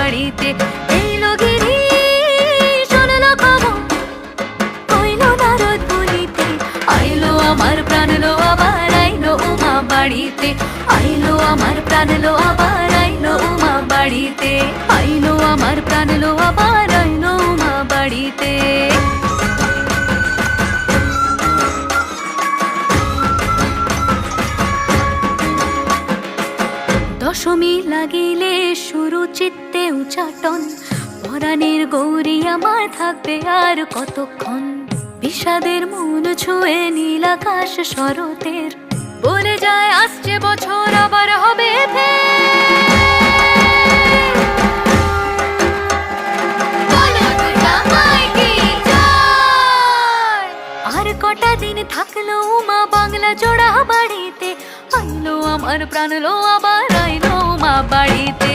বাড়িতে। এলো গিরি শুনলো খবর, হইলো নারদ বলিতে, আইলো আমার প্রাণ লো আবার আইলো উমা বাড়িতে। আইলো আমার প্রাণ লো আবার আইলো উমা বাড়িতে। আইলো আমার প্রাণ লো আবার আইলো উমা বাড়িতে। দশমী লাগিলে শুরু চিত্তে উচাটন, পরাণের গৌরী আমার থাকবে আর কতক্ষণ। বিষাদের মন ছুঁয়ে নীল আকাশ শরতের, বলে যায় আসছে বছর আবার হবে আর কটা দিন থাকলো উমা বাংলা জোড়া বাড়িতে। আইলো আমার প্রাণ লো আবার আইলো উমা বাড়িতে।